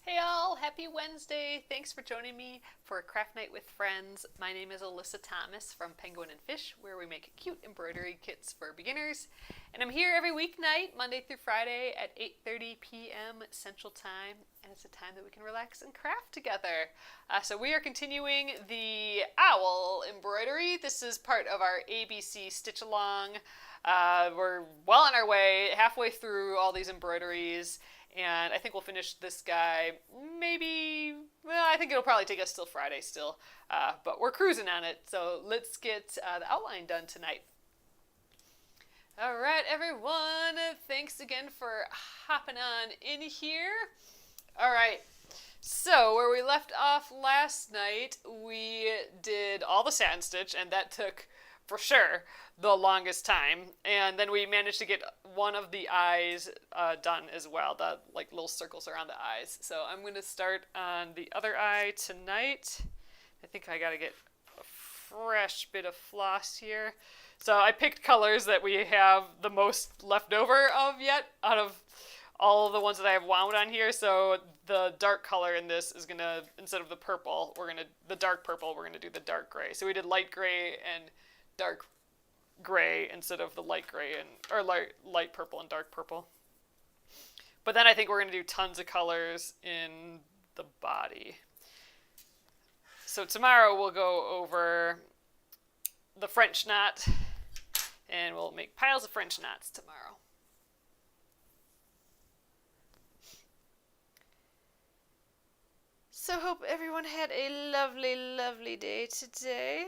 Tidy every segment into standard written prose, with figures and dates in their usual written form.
Hey all, happy Wednesday! Thanks for joining me for a craft night with friends. My name is Alyssa Thomas from Penguin and Fish, where we make cute embroidery kits for beginners. And I'm here every weeknight, Monday through Friday at 8:30 p.m. Central Time, and it's a time that we can relax and craft together. So we are continuing the owl embroidery. This is part of our ABC stitch along. We're well on our way, halfway through all these embroideries. And I think we'll finish this guy maybe, well, I think it'll probably take us till Friday still. But we're cruising on it, so let's get the outline done tonight. All right, everyone, thanks again for hopping on in here. All right, so where we left off last night, we did all the satin stitch, and that took, for sure, the longest time. And then we managed to get one of the eyes done as well, the like little circles around the eyes. So I'm going to start on the other eye tonight. I think I got to get a fresh bit of floss here. So I picked colors that we have the most left over of yet out of all of the ones that I have wound on here. So the dark color in this is gonna, instead of the purple, the dark purple, we're gonna do the dark gray. So we did light gray and dark gray instead of the light gray or light purple and dark purple. But then I think we're going to do tons of colors in the body. So tomorrow we'll go over the French knot, and we'll make piles of French knots tomorrow. So hope everyone had a lovely, lovely day today.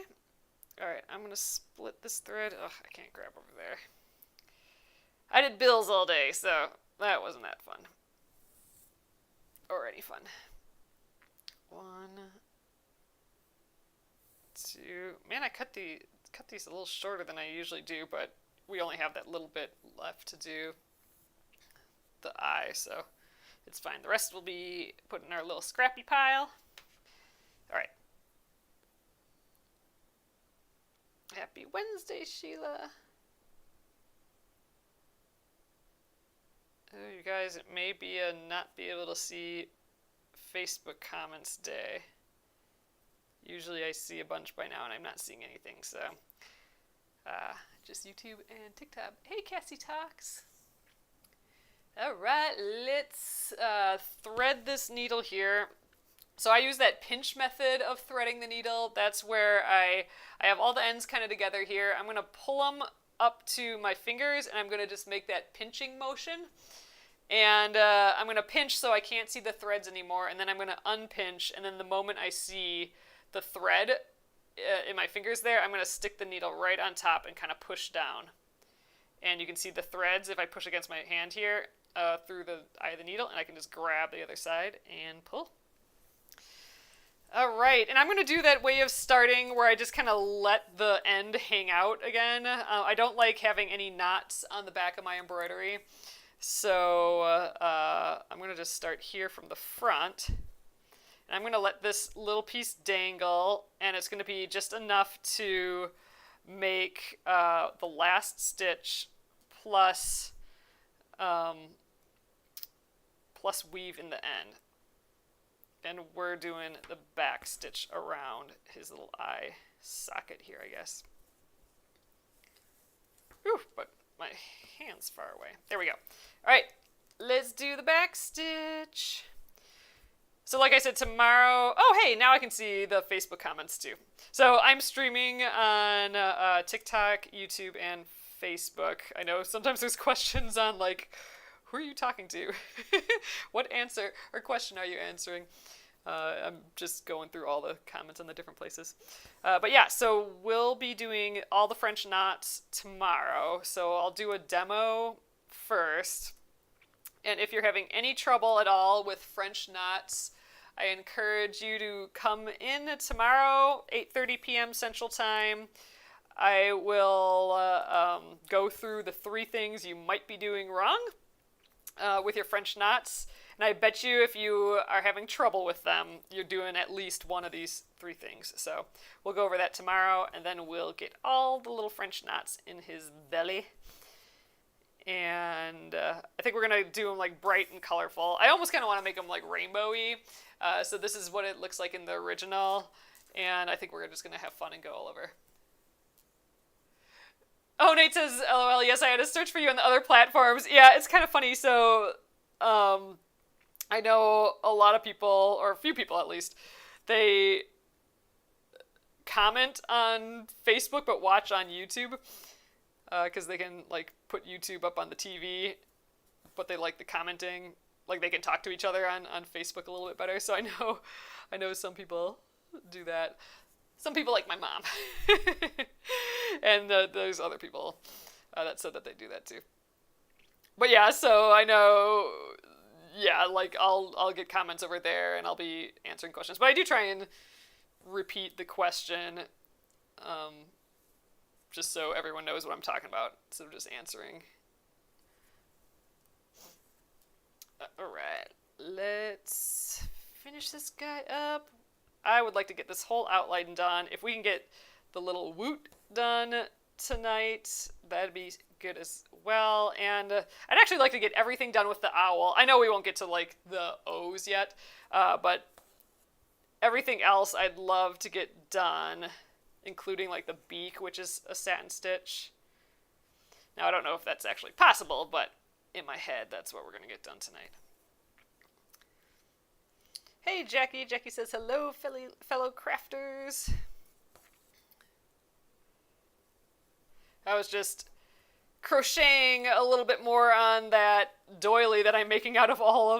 Alright, I'm going to split this thread. Ugh, I can't grab over there. I did bills all day, so that wasn't that fun. Or any fun. 1, 2. Man, I cut these a little shorter than I usually do, but we only have that little bit left to do the eye, so it's fine. The rest will be put in our little scrappy pile. Alright. Happy Wednesday, Sheila. Oh, you guys, it may be a not be able to see Facebook comments day. Usually I see a bunch by now, and I'm not seeing anything, so just YouTube and TikTok. Hey, Cassie Talks. All right, let's thread this needle here. So I use that pinch method of threading the needle. That's where I have all the ends kind of together here. I'm going to pull them up to my fingers, and I'm going to just make that pinching motion. And I'm going to pinch so I can't see the threads anymore, and then I'm going to unpinch, and then the moment I see the thread in my fingers there, I'm going to stick the needle right on top and kind of push down. And you can see the threads if I push against my hand here through the eye of the needle, and I can just grab the other side and pull. All right, and I'm going to do that way of starting where I just kind of let the end hang out again. I don't like having any knots on the back of my embroidery, so I'm going to just start here from the front. And I'm going to let this little piece dangle, and it's going to be just enough to make the last stitch plus weave in the end. And we're doing the back stitch around his little eye socket here, I guess. Ooh, but my hand's far away. There we go. All right, let's do the back stitch. So like I said, tomorrow... Oh, hey, now I can see the Facebook comments too. So I'm streaming on TikTok, YouTube, and Facebook. I know sometimes there's questions on, like, who are you talking to? What answer or question are you answering? I'm just going through all the comments on the different places. But yeah, so we'll be doing all the French knots tomorrow. So I'll do a demo first. And if you're having any trouble at all with French knots, I encourage you to come in tomorrow, 8:30 p.m. Central Time. I will go through the 3 things you might be doing wrong with your French knots. And I bet you if you are having trouble with them, you're doing at least one of these 3 things. So we'll go over that tomorrow, and then we'll get all the little French knots in his belly. And I think we're going to do them like bright and colorful. I almost kind of want to make them like rainbowy. So this is what it looks like in the original. And I think we're just going to have fun and go all over. Oh, Nate says, LOL, yes, I had to search for you on the other platforms. Yeah, it's kind of funny. So I know a lot of people, or a few people at least, they comment on Facebook but watch on YouTube. Because they can like put YouTube up on the TV, but they like the commenting. Like they can talk to each other on Facebook a little bit better. So I know some people do that. Some people like my mom, and there's other people that said that they do that too. But yeah, so I know, yeah, like I'll get comments over there and I'll be answering questions. But I do try and repeat the question. Just so everyone knows what I'm talking about, instead of just answering. Alright, let's finish this guy up. I would like to get this whole outline done. If we can get the little woot done tonight, that'd be good as well. And I'd actually like to get everything done with the owl. I know we won't get to like the O's yet, but everything else I'd love to get done, including like the beak, which is a satin stitch. Now, I don't know if that's actually possible, but in my head, that's what we're going to get done tonight. Hey, Jackie. Jackie says, hello, fellow crafters. I was just crocheting a little bit more on that doily that I'm making out of all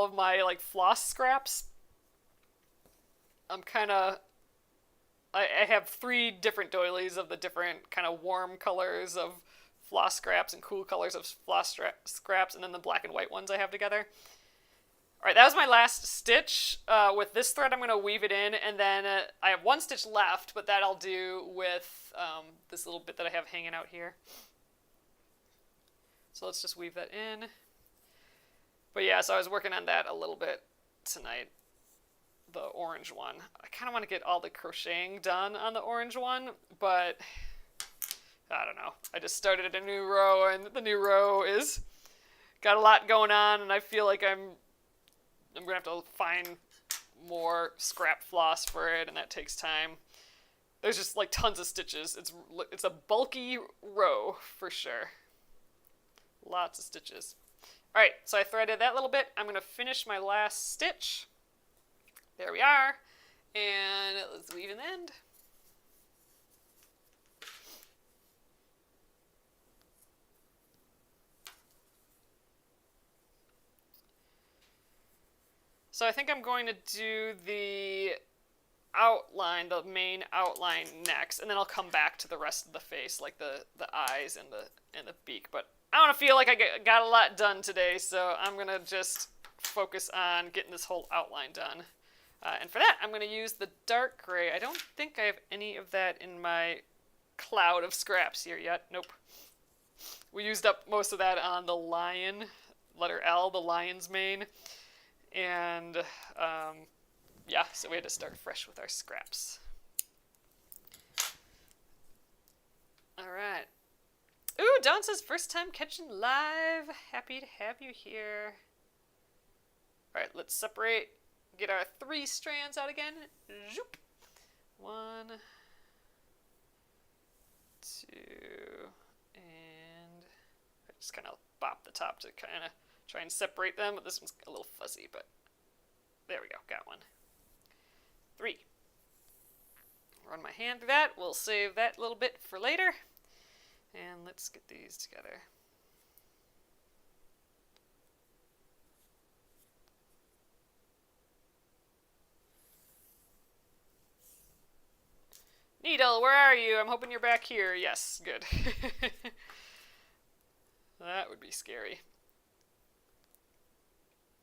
of my like floss scraps. I have 3 different doilies of the different kind of warm colors of floss scraps and cool colors of floss scraps, and then the black and white ones I have together. Alright, that was my last stitch. With this thread, I'm going to weave it in, and then I have 1 stitch left, but that I'll do with this little bit that I have hanging out here. So let's just weave that in. But yeah, so I was working on that a little bit tonight. The orange one. I kind of want to get all the crocheting done on the orange one, but I don't know. I just started a new row, and the new row is got a lot going on, and I feel like I'm gonna have to find more scrap floss for it, and that takes time. There's just like tons of stitches. It's a bulky row for sure. Lots of stitches. All right, so I threaded that little bit. I'm gonna finish my last stitch. There we are, and let's weave in the end. So I think I'm going to do the outline, the main outline next, and then I'll come back to the rest of the face, like the eyes and the beak. But I don't feel like I got a lot done today, so I'm gonna just focus on getting this whole outline done. And for that, I'm going to use the dark gray. I don't think I have any of that in my cloud of scraps here yet. Nope. We used up most of that on the lion, letter L, the lion's mane. And, yeah, so we had to start fresh with our scraps. All right. Ooh, Dawn says, first time catching live. Happy to have you here. All right, let's separate. Get our 3 strands out again. Zoop. 1, 2, and I just kind of bop the top to kind of try and separate them. But this one's a little fuzzy, but there we go. Got one. 3. Run my hand through that. We'll save that little bit for later. And let's get these together. Needle, where are you? I'm hoping you're back here. Yes, good. That would be scary.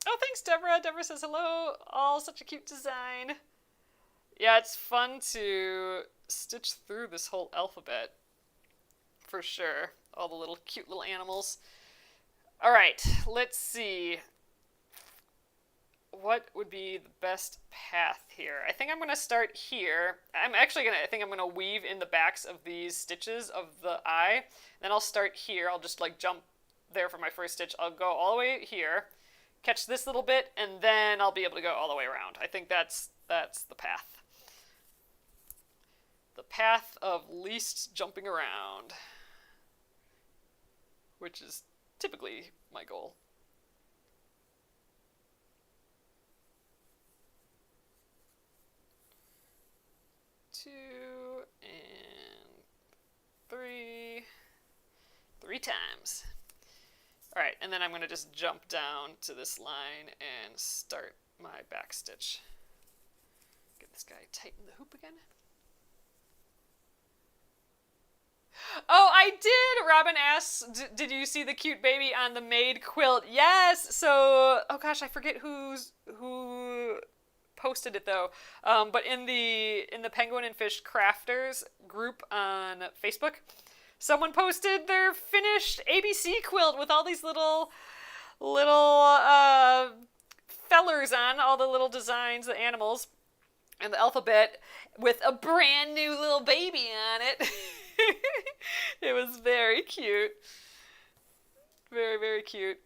Oh, thanks, Deborah. Deborah says hello. All such a cute design. Yeah, it's fun to stitch through this whole alphabet. For sure. All the little cute little animals. All right, let's see. What would be the best path here? I think I'm going to start here. I think I'm going to weave in the backs of these stitches of the eye. Then I'll start here. I'll just like jump there for my first stitch, I'll go all the way here, catch this little bit, and then I'll be able to go all the way around. I think that's the path. The path of least jumping around, which is typically my goal. Two and three. 3 times. Alright, and then I'm going to just jump down to this line and start my back stitch. Get this guy tighten the hoop again. Oh, I did! Robin asks, did you see the cute baby on the made quilt? Yes! So, oh gosh, I forget who posted it though. But in the Penguin and Fish Crafters group on Facebook, someone posted their finished ABC quilt with all these little fellers on, all the little designs, the animals, and the alphabet, with a brand new little baby on it. It was very cute. Very, very cute.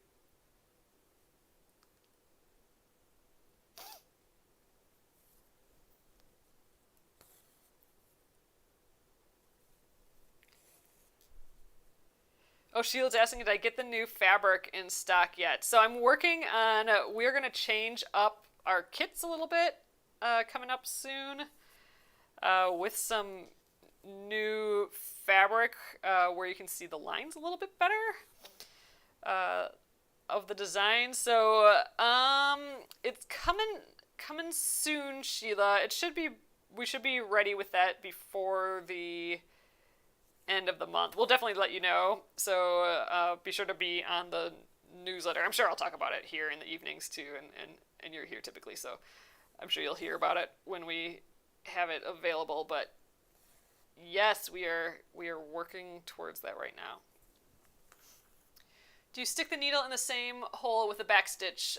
Oh, Sheila's asking, did I get the new fabric in stock yet? So I'm working on, we're going to change up our kits a little bit coming up soon with some new fabric where you can see the lines a little bit better of the design. So it's coming soon, Sheila. We should be ready with that before the end of the month. We'll definitely let you know, so be sure to be on the newsletter. I'm sure I'll talk about it here in the evenings too, and you're here typically, so I'm sure you'll hear about it when we have it available. But yes, we are working towards that right now. Do you stick the needle in the same hole with the backstitch?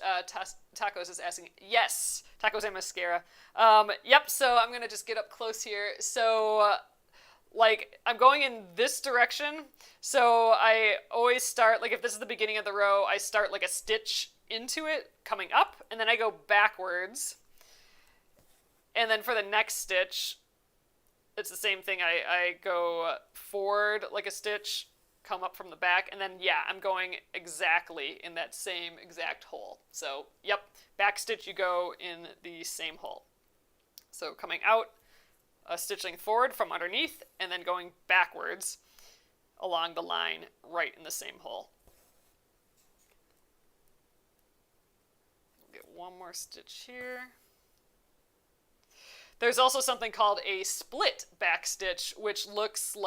Tacos is asking. Yes, Tacos and Mascara. Yep, so I'm going to just get up close here. So like, I'm going in this direction, so I always start, like if this is the beginning of the row, I start like a stitch into it coming up, and then I go backwards. And then for the next stitch, it's the same thing. I go forward like a stitch, come up from the back, and then yeah, I'm going exactly in that same exact hole. So yep, back stitch, you go in the same hole. So coming out, stitching forward from underneath, and then going backwards along the line right in the same hole. Get one more stitch here. There's also something called a split backstitch, which looks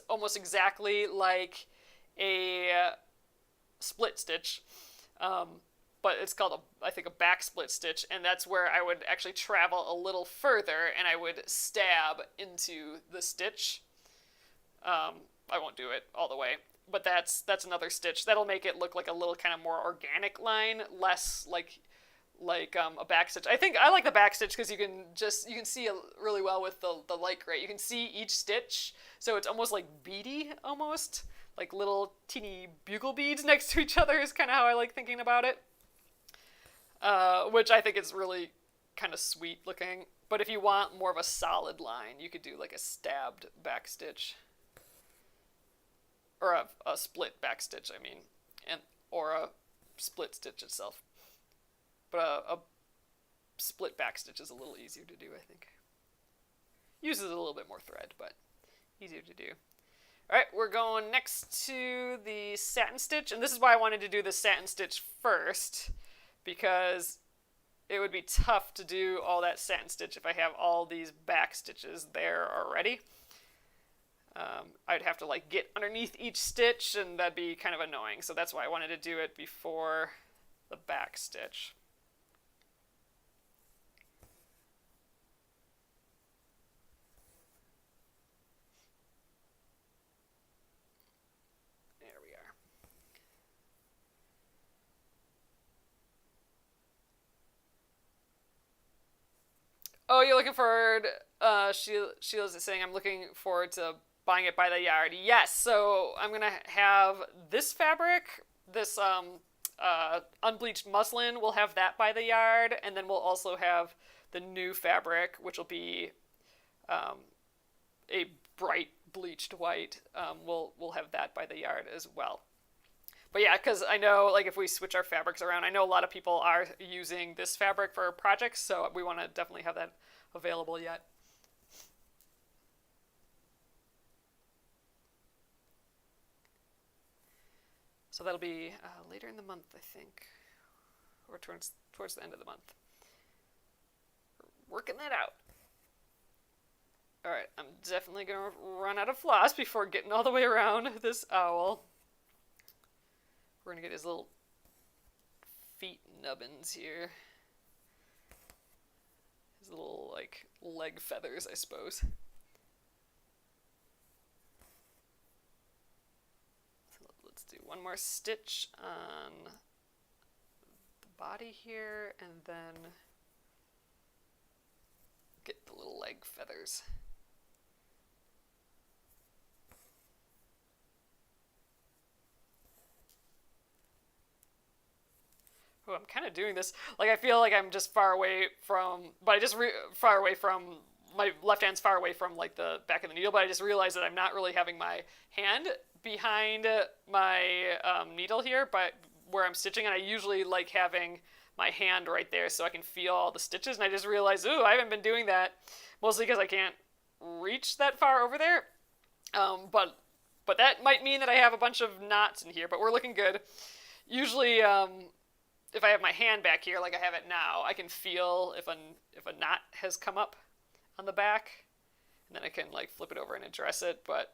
almost exactly like a split stitch. But it's called, I think, a back split stitch, and that's where I would actually travel a little further, and I would stab into the stitch. I won't do it all the way, but that's another stitch. That'll make it look like a little kind of more organic line, less like a back stitch. I think I like the back stitch because you can see really well with the light gray. You can see each stitch, so it's almost like beady, almost like little teeny bugle beads next to each other is kind of how I like thinking about it. Which I think is really kind of sweet looking. But if you want more of a solid line, you could do like a stabbed back stitch. Or a split back stitch, I mean. Or a split stitch itself. But a split back stitch is a little easier to do, I think. Uses a little bit more thread, but easier to do. Alright, we're going next to the satin stitch. And this is why I wanted to do the satin stitch first, because it would be tough to do all that satin stitch if I have all these back stitches there already. I'd have to like get underneath each stitch, and that'd be kind of annoying. So that's why I wanted to do it before the back stitch. There we are. Oh, you're looking forward, Sheila's saying, I'm looking forward to buying it by the yard. Yes, so I'm gonna have this fabric, this unbleached muslin. We'll have that by the yard, and then we'll also have the new fabric, which will be a bright bleached white. We'll have that by the yard as well. But yeah, because I know, like, if we switch our fabrics around, I know a lot of people are using this fabric for projects, so we want to definitely have that available yet. So that'll be later in the month, I think, or towards the end of the month. We're working that out. All right, I'm definitely gonna run out of floss before getting all the way around this owl. We're gonna get his little feet nubbins here. His little, like, leg feathers, I suppose. So let's do one more stitch on the body here, and then get the little leg feathers. Oh, I'm kind of doing this, like, I feel like I'm just far away from, but I just far away from, my left hand's far away from, like, the back of the needle, but I just realized that I'm not really having my hand behind my needle here, but where I'm stitching, and I usually like having my hand right there so I can feel all the stitches, and I just realized, ooh, I haven't been doing that, mostly because I can't reach that far over there, but that might mean that I have a bunch of knots in here, but we're looking good. Usually, if I have my hand back here like I have it now, I can feel if a knot has come up on the back, and then I can, like, flip it over and address it, but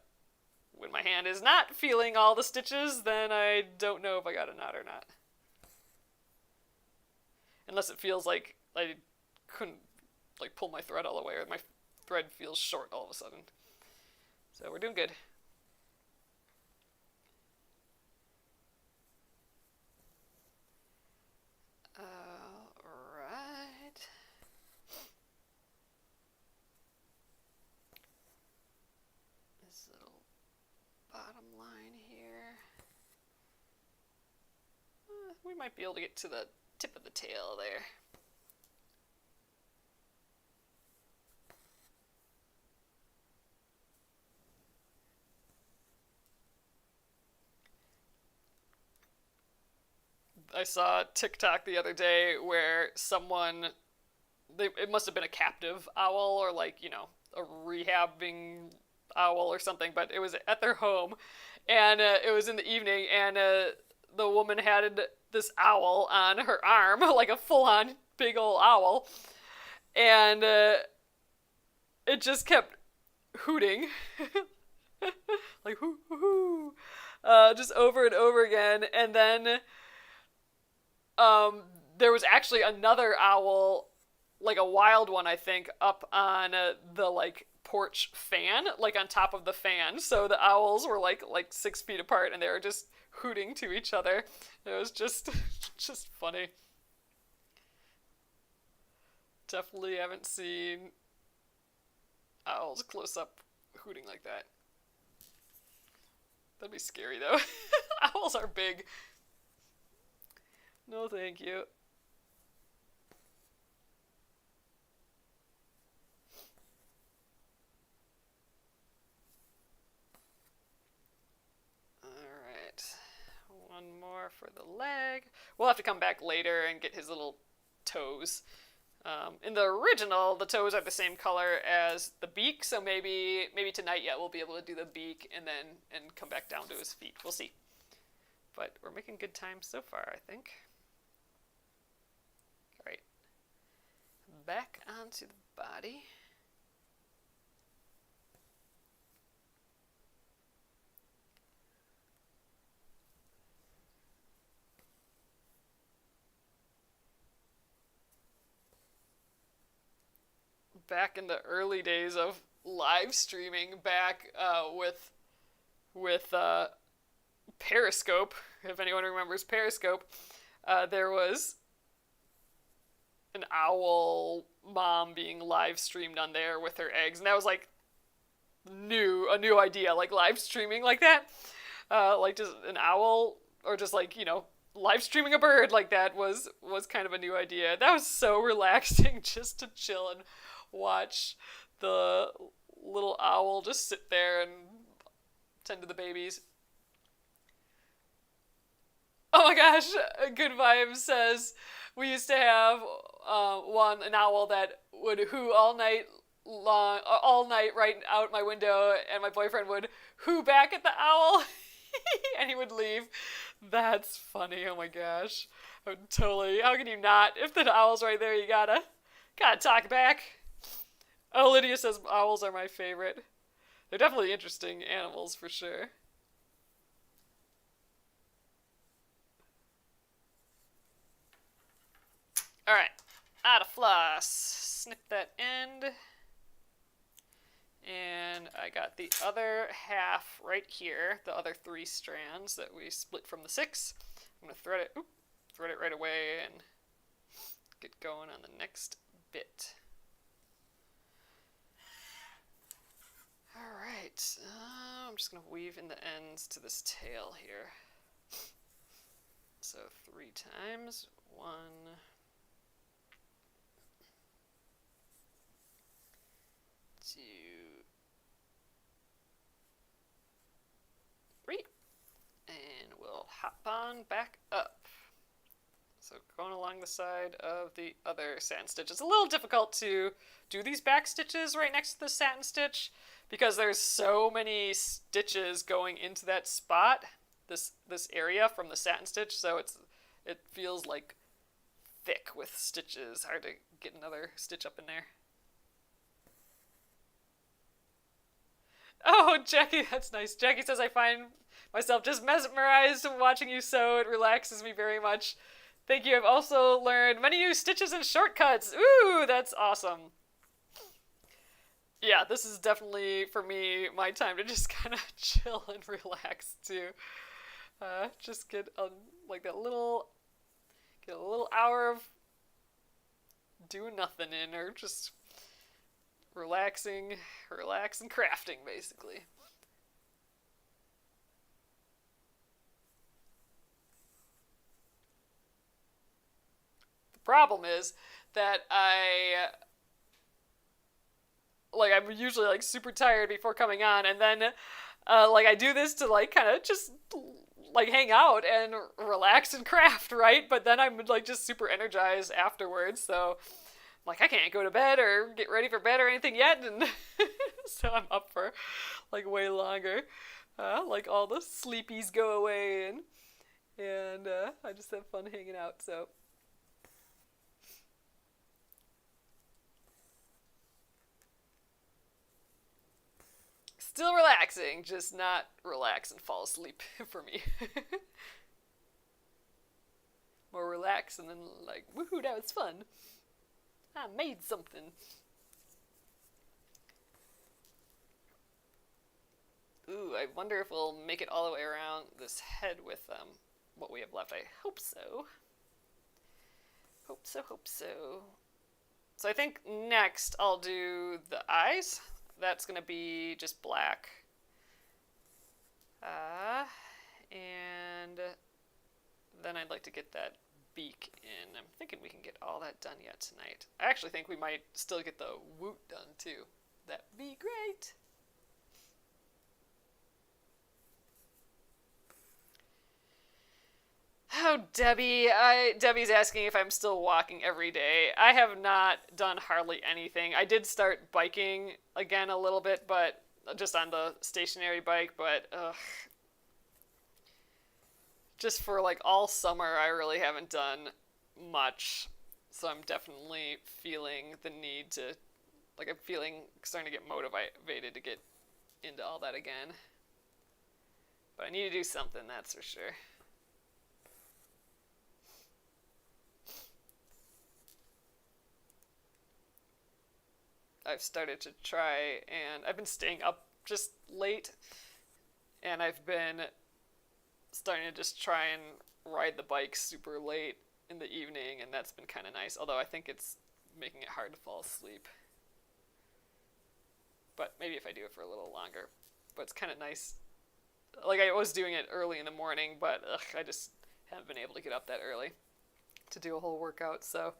when my hand is not feeling all the stitches, then I don't know if I got a knot or not. Unless it feels like I couldn't, like, pull my thread all the way, or my thread feels short all of a sudden. So we're doing good. Alright. This little bottom line here. We might be able to get to the tip of the tail there. I saw a TikTok the other day where someone, it must have been a captive owl, or, like, you know, a rehabbing owl or something, but it was at their home, and it was in the evening, and the woman had this owl on her arm, like a full-on big old owl, and it just kept hooting, like, hoo, hoo, hoo, just over and over again, and then there was actually another owl, like a wild one, I think, up on the, like, porch fan, like on top of the fan. So the owls were like 6 feet apart, and they were just hooting to each other. It was just funny. Definitely haven't seen owls close up hooting like that. That'd be scary, though. Owls are big. No, thank you. Alright. One more for the leg. We'll have to come back later and get his little toes. In the original, the toes are the same color as the beak, so maybe tonight yet we'll be able to do the beak and come back down to his feet. We'll see. But we're making good time so far, I think. Alright. Back onto the body. Back in the early days of live streaming, back with Periscope, if anyone remembers Periscope, there was an owl mom being live streamed on there with her eggs, and that was like a new idea, like live streaming like that. Like just an owl, or just like, live streaming a bird like that was kind of a new idea. That was so relaxing just to chill and watch the little owl just sit there and tend to the babies. Oh my gosh, Good Vibes says we used to have an owl that would hoo all night right out my window, and my boyfriend would hoo back at the owl, and he would leave. That's funny. Oh my gosh, I would totally. How can you not? If the owl's right there, you gotta talk back. Oh, Lydia says owls are my favorite. They're definitely interesting animals for sure. Alright, out of floss. Snip that end. And I got the other half right here, the other 3 strands that we split from the 6. I'm going to thread it right away and get going on the next bit. Alright, I'm just going to weave in the ends to this tail here. So 3 times. 1, 2, 3, and we'll hop on back up. So going along the side of the other satin stitch. It's a little difficult to do these back stitches right next to the satin stitch because there's so many stitches going into that spot, this area from the satin stitch, so it feels like thick with stitches. Hard to get another stitch up in there. Oh, Jackie, that's nice. Jackie says, I find myself just mesmerized watching you sew. It relaxes me very much. Thank you. I've also learned many new stitches and shortcuts. Ooh, that's awesome. Yeah, this is definitely, for me, my time to just kind of chill and relax, too. Just get like that little, get a little hour of doing nothing in, or just relaxing and crafting, basically. The problem is that I'm usually like super tired before coming on, and then I do this to like kind of just like hang out and relax and craft, right? But then I'm like just super energized afterwards, so like I can't go to bed or get ready for bed or anything yet, and so I'm up for like way longer. Like all the sleepies go away, and I just have fun hanging out. So still relaxing, just not relax and fall asleep for me. More relax and then like, woohoo, that was fun. I made something. Ooh, I wonder if we'll make it all the way around this head with what we have left. I hope so. Hope so. So I think next I'll do the eyes. That's going to be just black. And then I'd like to get that beak in. I'm thinking we can get all that done yet tonight. I actually think we might still get the woot done too. That'd be great. Oh, Debbie's asking if I'm still walking every day. I have not done hardly anything. I did start biking again a little bit, but just on the stationary bike, but just for like all summer, I really haven't done much. So I'm definitely feeling the need to, like I'm starting to get motivated to get into all that again. But I need to do something, that's for sure. I've started to try, and I've been staying up just late, and I've been starting to just try and ride the bike super late in the evening, and that's been kind of nice, although I think it's making it hard to fall asleep. but maybe if I do it for a little longer. But it's kind of nice. Like, I was doing it early in the morning, but I just haven't been able to get up that early to do a whole workout, so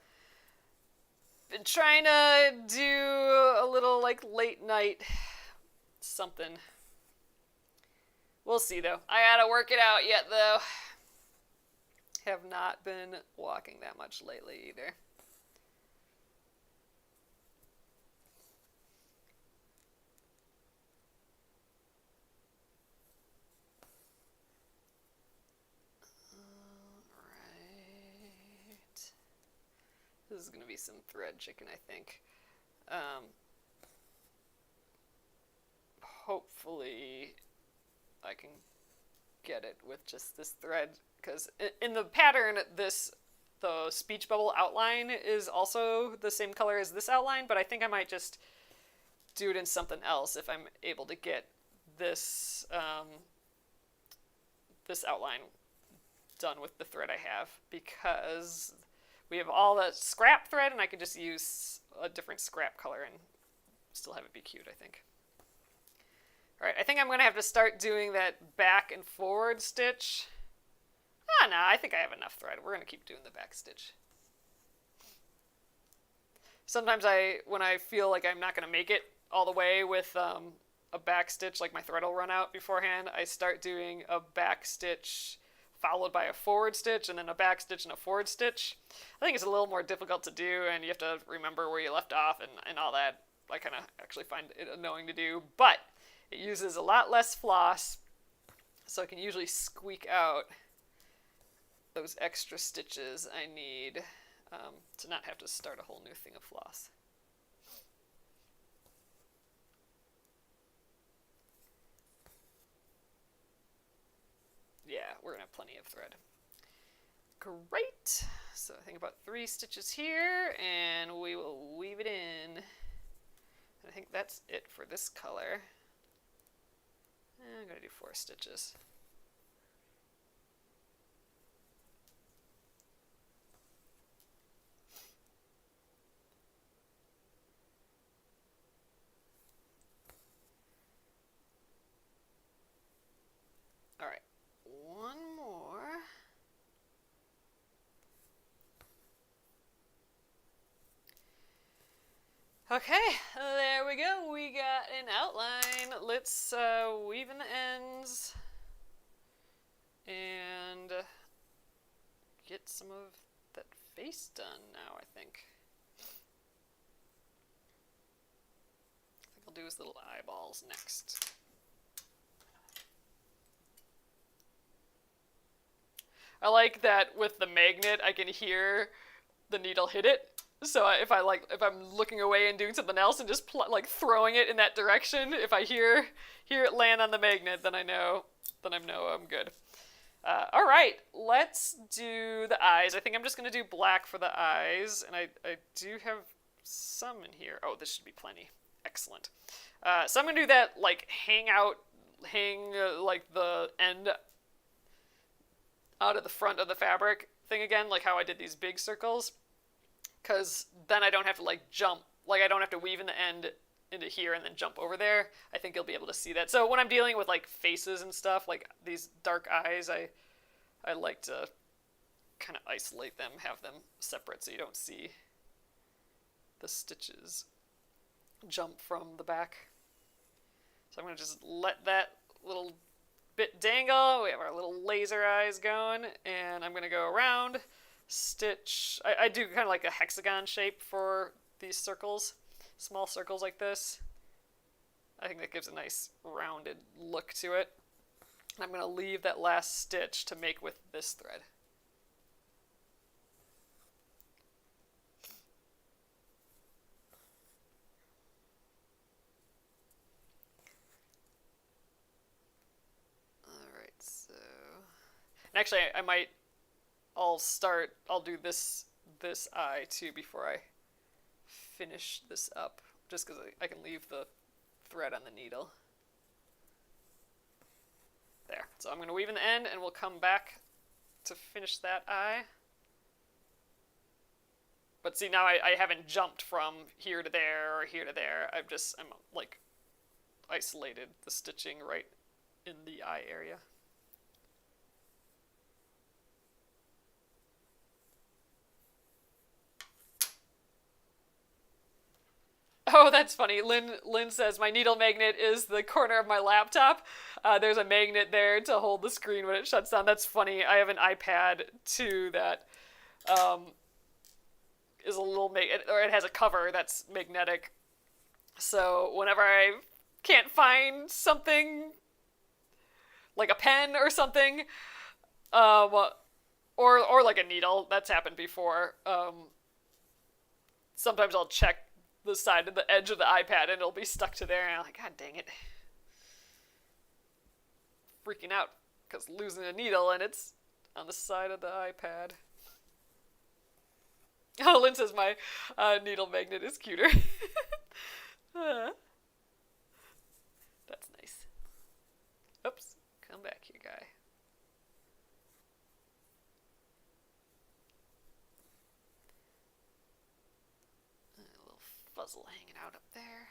been trying to do a little, like, late night something. We'll see, though. I gotta work it out yet, though. Have not been walking that much lately, either. This is going to be some thread chicken, I think. Hopefully I can get it with just this thread, because in the pattern, the speech bubble outline is also the same color as this outline, but I think I might just do it in something else if I'm able to get this this outline done with the thread I have, because we have all the scrap thread, and I could just use a different scrap color and still have it be cute, I think. All right, I think I'm going to have to start doing that back and forward stitch. No, I think I have enough thread. We're going to keep doing the back stitch. Sometimes when I feel like I'm not going to make it all the way with a back stitch, like my thread will run out beforehand, I start doing a back stitch followed by a forward stitch, and then a back stitch and a forward stitch. I think it's a little more difficult to do, and you have to remember where you left off and all that. I kind of actually find it annoying to do, but it uses a lot less floss, so I can usually squeak out those extra stitches I need to not have to start a whole new thing of floss. Yeah, we're going to have plenty of thread. Great. So I think about 3 stitches here, and we will weave it in. I think that's it for this color. I'm going to do 4 stitches. All right, one more. Okay, there we go. We got an outline. Let's weave in the ends and get some of that face done now, I think. I'll do his little eyeballs next. I like that with the magnet, I can hear the needle hit it. So if I'm looking away and doing something else and just throwing it in that direction, if I hear it land on the magnet, then I know I'm good. All right, let's do the eyes. I think I'm just gonna do black for the eyes, and I do have some in here. Oh, this should be plenty. Excellent. So I'm gonna do that hang the end out of the front of the fabric thing again, like how I did these big circles. Because then I don't have to jump, I don't have to weave in the end into here and then jump over there. I think you'll be able to see that. So when I'm dealing with faces and stuff, like these dark eyes, I like to kind of isolate them, have them separate so you don't see the stitches jump from the back. So I'm going to just let that little bit dangle. We have our little laser eyes going, and I'm going to go around, stitch. I do kind of like a hexagon shape for these circles, small circles like this. I think that gives a nice rounded look to it. And I'm going to leave that last stitch to make with this thread. Alright, so... And actually, I'll do this eye too before I finish this up, just because I can leave the thread on the needle. There. So I'm going to weave in the end, and we'll come back to finish that eye. But see, now I haven't jumped from here to there or here to there. I'm isolated the stitching right in the eye area. Oh, that's funny. Lynn says my needle magnet is the corner of my laptop. There's a magnet there to hold the screen when it shuts down. That's funny. I have an iPad too that is a little or it has a cover that's magnetic. So whenever I can't find something like a pen or something, or like a needle, that's happened before. Sometimes I'll check the side of the edge of the iPad and it'll be stuck to there, and I'm like, God dang it. Freaking out because losing a needle and it's on the side of the iPad. Oh, Lynn says my needle magnet is cuter. That's nice. Oops, come back here, guy. Fuzzle hanging out up there.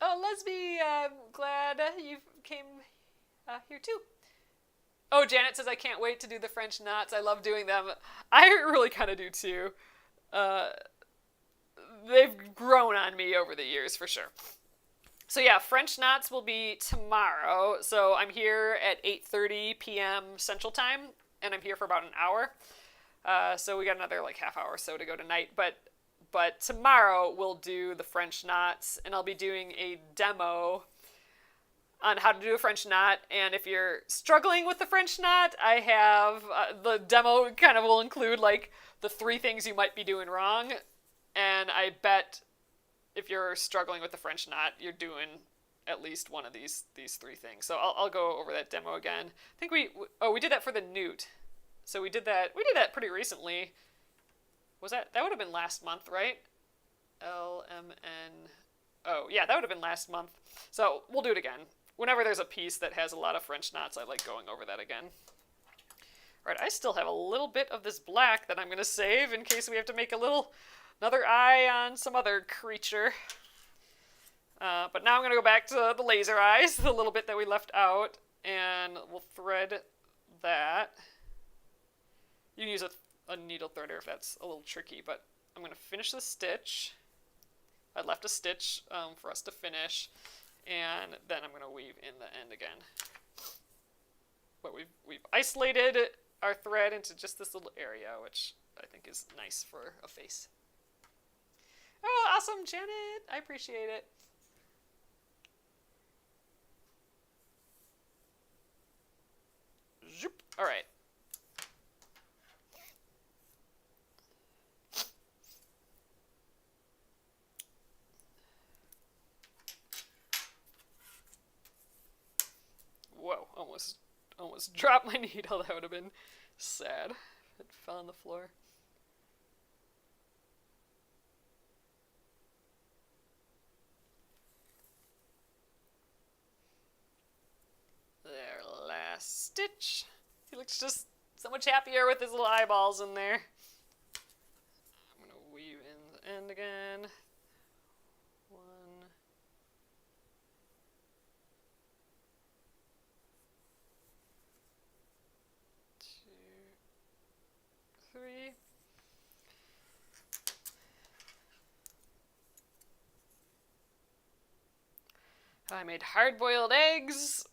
Oh, Lesby, I'm glad you came here too. Oh, Janet says I can't wait to do the French knots. I love doing them. I really kind of do too. They've grown on me over the years for sure. So yeah, French knots will be tomorrow. So I'm here at 8:30 p.m. Central Time, and I'm here for about an hour. So we got another like half hour or so to go tonight. But tomorrow we'll do the French knots, and I'll be doing a demo on how to do a French knot. And if you're struggling with the French knot, I have the demo kind of will include like the 3 things you might be doing wrong. And I bet if you're struggling with the French knot, you're doing at least one of these 3 things. So I'll go over that demo again. I think we did that for the newt. So we did that pretty recently. Was that would have been last month, right? LMN. Oh, yeah, that would have been last month. So we'll do it again. Whenever there's a piece that has a lot of French knots, I like going over that again. All right, I still have a little bit of this black that I'm going to save in case we have to make another eye on some other creature. But now I'm going to go back to the laser eyes, the little bit that we left out, and we'll thread that. You can use a needle threader if that's a little tricky, but I'm going to finish the stitch. I left a stitch for us to finish, and then I'm going to weave in the end again. But we've isolated our thread into just this little area, which I think is nice for a face. Oh, awesome, Janet. I appreciate it. Zoop. All right. Whoa, almost dropped my needle. That would have been sad if it fell on the floor. There, last stitch. He looks just so much happier with his little eyeballs in there. I'm going to weave in the end again. 1, 2, 3. I made hard-boiled eggs,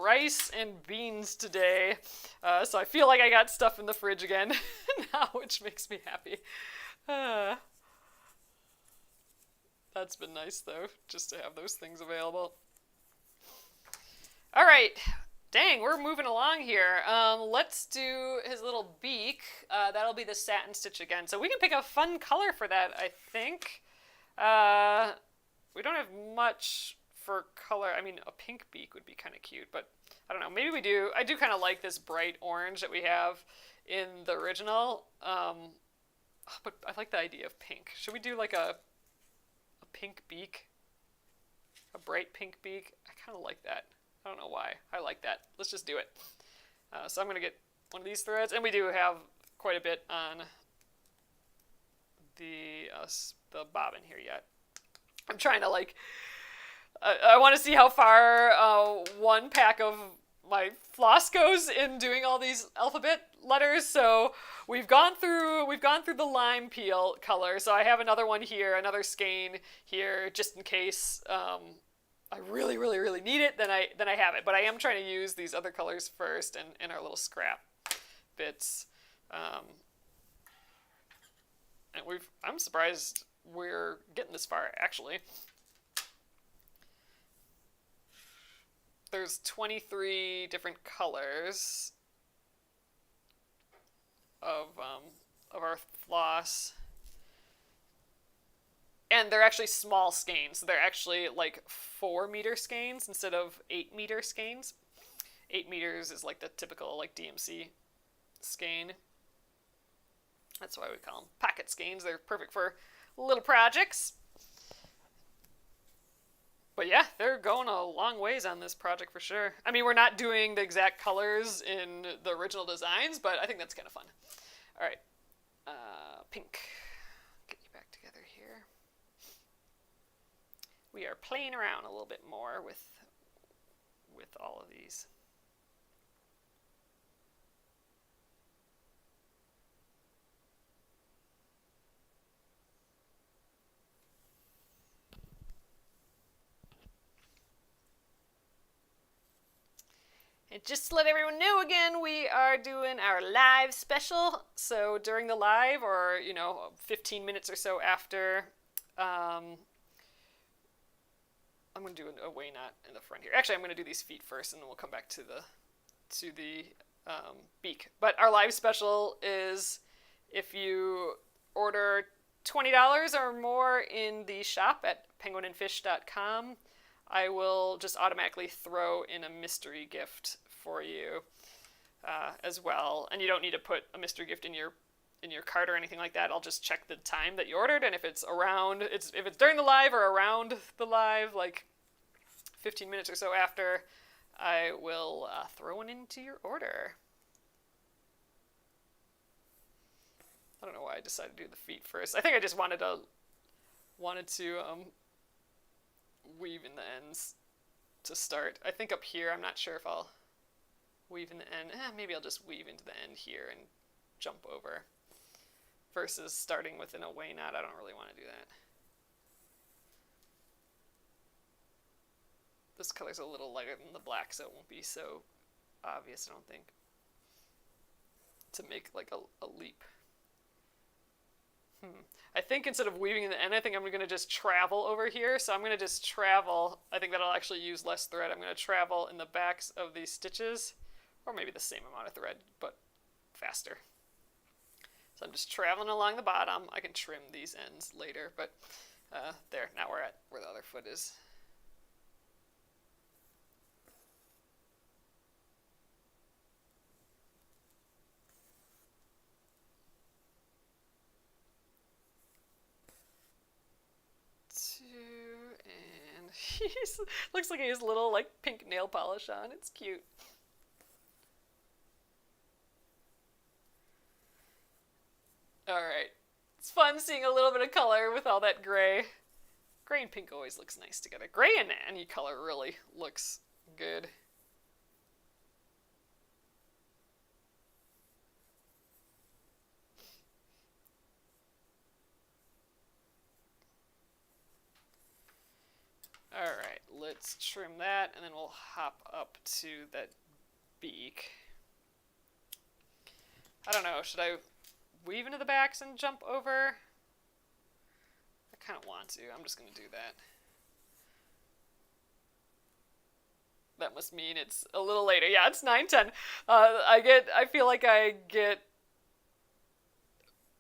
rice, and beans today. So I feel like I got stuff in the fridge again now, which makes me happy. That's been nice, though, just to have those things available. All right. Dang, we're moving along here. Let's do his little beak. That'll be the satin stitch again. So we can pick a fun color for that, I think. We don't have much for color. I mean, a pink beak would be kind of cute, but I don't know. Maybe we do. I do kind of like this bright orange that we have in the original. But I like the idea of pink. Should we do like a pink beak? A bright pink beak? I kind of like that. I don't know why. I like that. Let's just do it. So I'm going to get one of these threads, and we do have quite a bit on the bobbin here yet. I'm trying to like, I want to see how far one pack of my floss goes in doing all these alphabet letters. So we've gone through the lime peel color. So I have another one here, another skein here, just in case I really, really, really need it. Then I have it. But I am trying to use these other colors first in our little scrap bits. And I'm surprised we're getting this far, actually. There's 23 different colors of our floss. And they're actually small skeins. They're actually like 4-meter skeins instead of 8-meter skeins. 8 meters is like the typical like DMC skein. That's why we call them pocket skeins. They're perfect for little projects. But yeah, they're going a long ways on this project for sure. I mean, we're not doing the exact colors in the original designs, but I think that's kind of fun. All right, pink. Get you back together here. We are playing around a little bit more with all of these. And just to let everyone know again, we are doing our live special. So during the live, or 15 minutes or so after, I'm going to do a way knot in the front here. Actually, I'm going to do these feet first, and then we'll come back to the beak. But our live special is if you order $20 or more in the shop at penguinandfish.com, I will just automatically throw in a mystery gift for you as well. And you don't need to put a mystery gift in your cart or anything like that. I'll just check the time that you ordered, and if it's during the live or around the live, like 15 minutes or so after, I will throw one into your order. I don't know why I decided to do the feet first. I think I just wanted to weave in the ends to start. I think up here, I'm not sure if I'll weave in the end. Maybe I'll just weave into the end here and jump over versus starting with an away knot. I don't really want to do that. This color's a little lighter than the black, so it won't be so obvious, I don't think, to make like a leap. I think instead of weaving in the end, I think I'm going to just travel over here. So I'm going to just travel. I think that'll actually use less thread. I'm going to travel in the backs of these stitches, or maybe the same amount of thread, but faster. So I'm just traveling along the bottom. I can trim these ends later, but there, now we're at where the other foot is. And he's looks like he has little like pink nail polish on. It's cute. Alright. It's fun seeing a little bit of color with all that gray. Gray and pink always looks nice together. Gray and any color really looks good. Alright, let's trim that, and then we'll hop up to that beak. I don't know, should I weave into the backs and jump over? I kind of want to. I'm just going to do that. That must mean it's a little later. Yeah, it's 9:10. I feel like I get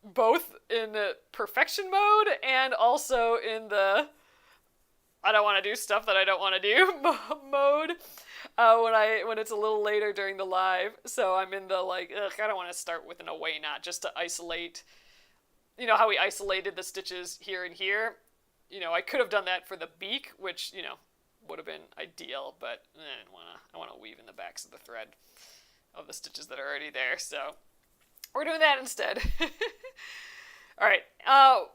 both in the perfection mode and also in the I don't want to do stuff that I don't want to do mode when it's a little later during the live. So I'm in the like, I don't want to start with an away knot just to isolate. You know how we isolated the stitches here and here? I could have done that for the beak, which, would have been ideal, but I want to weave in the backs of the thread. of the stitches that are already there. So we're doing that instead. All right.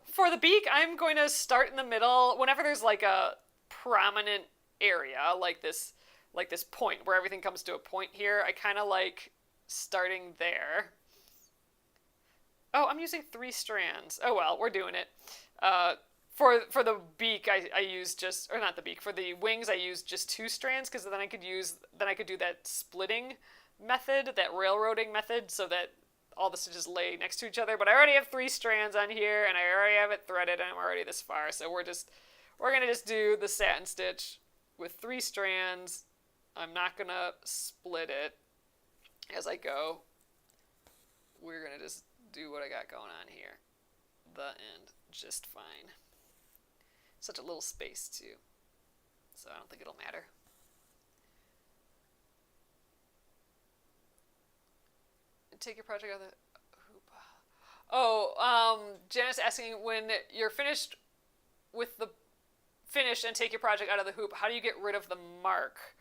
For the beak, I'm going to start in the middle. Whenever there's like a prominent area, like this point where everything comes to a point here, I kind of like starting there. Oh, I'm using 3 strands. Oh well, we're doing it. For the beak, I use just, or not the beak, for the wings I use just 2 strands, because then I could do that splitting method, that railroading method, so that all the stitches lay next to each other. But I already have 3 strands on here, and I already have it threaded, and I'm already this far. So we're gonna just do the satin stitch with 3 strands. I'm not gonna split it as I go. We're gonna just do what I got going on here. The end, just fine. Such a little space too, so I don't think it'll matter. Take your project out of the hoop. Oh, Janice asking, when you're finished with the finish and take your project out of the hoop, how do you get rid of the mark?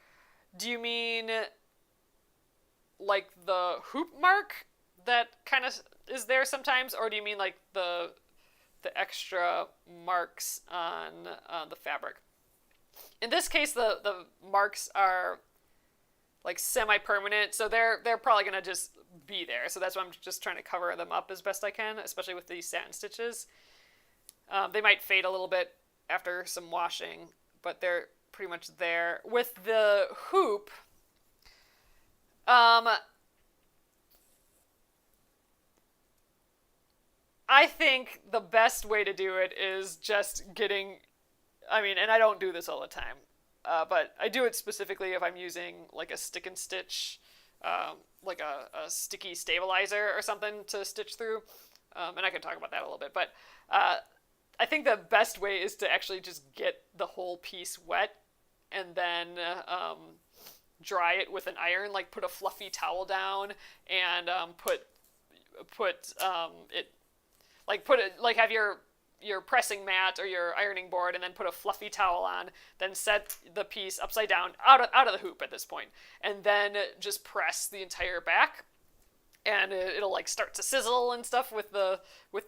Do you mean like the hoop mark that kind of is there sometimes, or do you mean like the extra marks on the fabric? In this case, the marks are like semi-permanent, so they're probably gonna just be there. So that's why I'm just trying to cover them up as best I can, especially with these satin stitches. They might fade a little bit after some washing, but they're pretty much there. With the hoop, I think the best way to do it is just getting, and I don't do this all the time, but I do it specifically if I'm using like a stick and stitch, like a sticky stabilizer or something to stitch through, and I can talk about that a little bit, but I think the best way is to actually just get the whole piece wet and then dry it with an iron, like put a fluffy towel down and put have your pressing mat or your ironing board, and then put a fluffy towel on, then set the piece upside down out of the hoop at this point, and then just press the entire back, and it'll like start to sizzle and stuff with the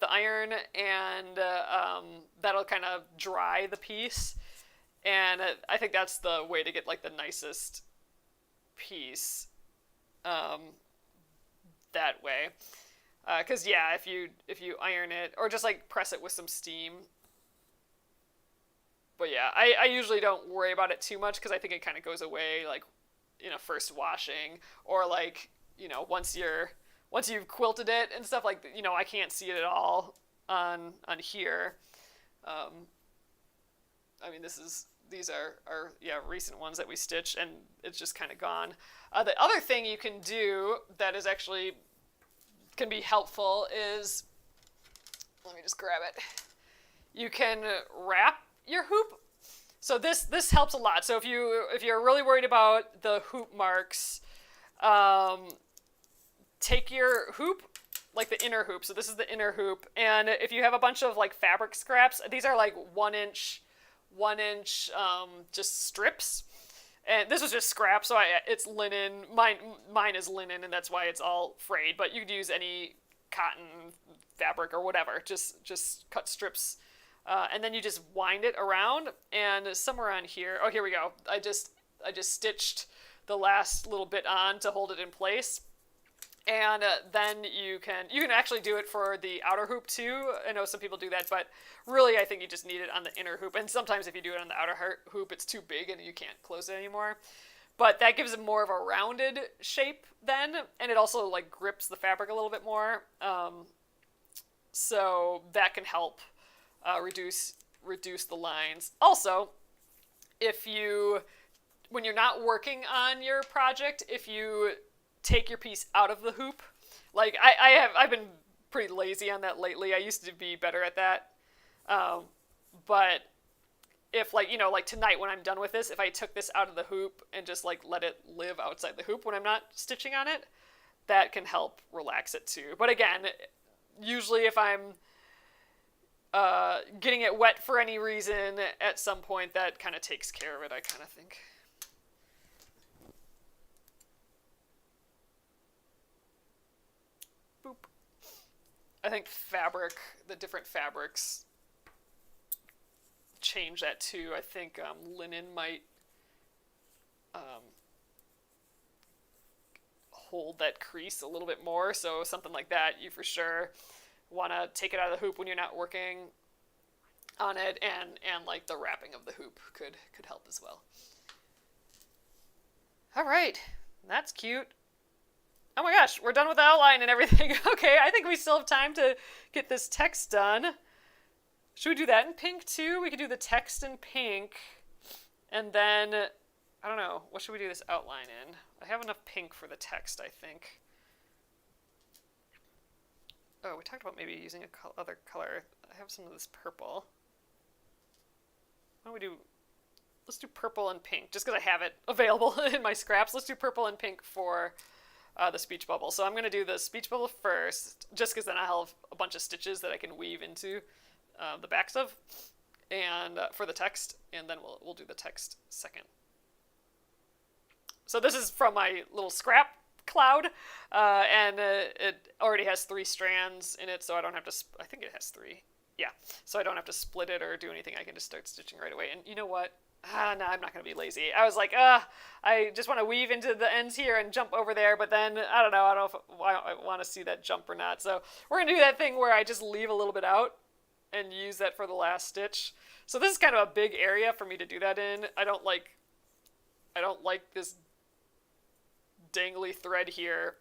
iron, and that'll kind of dry the piece, and I think that's the way to get like the nicest piece that way. Because yeah, if you iron it or just like press it with some steam. But yeah, I usually don't worry about it too much because I think it kind of goes away like in a first washing, or like, once you've quilted it and stuff, like, I can't see it at all on here. These are recent ones that we stitched, and it's just kind of gone. The other thing you can do that is actually can be helpful is, let me just grab it. You can wrap your hoop. So this helps a lot. So if you're really worried about the hoop marks, take your hoop, like the inner hoop. So this is the inner hoop, and if you have a bunch of like fabric scraps, these are like 1 inch just strips. And this was just scrap, so it's linen. Mine is linen, and that's why it's all frayed. But you could use any cotton fabric or whatever. Just cut strips, and then you just wind it around. And somewhere on here, oh, here we go. I just stitched the last little bit on to hold it in place. And then you can actually do it for the outer hoop too. I know some people do that, but really I think you just need it on the inner hoop. And sometimes if you do it on the outer hoop, it's too big and you can't close it anymore. But that gives it more of a rounded shape then, and it also like grips the fabric a little bit more. So that can help reduce the lines. Also, when you're not working on your project, if you take your piece out of the hoop, like I've been pretty lazy on that lately. I used to be better at that, but if like tonight when I'm done with this, if I took this out of the hoop and just like let it live outside the hoop when I'm not stitching on it, that can help relax it too. But again, usually if I'm getting it wet for any reason at some point, that kind of takes care of it, I kind of think. think the different fabrics change that too. I think linen might hold that crease a little bit more, so something like that you for sure want to take it out of the hoop when you're not working on it, and like the wrapping of the hoop could help as well. All right, that's cute. Oh my gosh, we're done with the outline and everything. Okay, I think we still have time to get this text done. Should we do that in pink too? We could do the text in pink, and then, I don't know, what should we do this outline in? I have enough pink for the text, I think. Oh, we talked about maybe using other color. I have some of this purple. Why don't we do, let's do purple and pink, just because I have it available in my scraps. Let's do purple and pink for the speech bubble. So I'm going to do the speech bubble first, just because then I'll have a bunch of stitches that I can weave into the backs of, and for the text, and then we'll do the text second. So this is from my little scrap cloud, and it already has 3 strands in it, so I don't have to, I think it has 3. Yeah, so I don't have to split it or do anything. I can just start stitching right away. And you know what? No, I'm not going to be lazy. I was like, I just want to weave into the ends here and jump over there, but then, I don't know if I want to see that jump or not. So we're going to do that thing where I just leave a little bit out and use that for the last stitch. So this is kind of a big area for me to do that in. I don't like this dangly thread here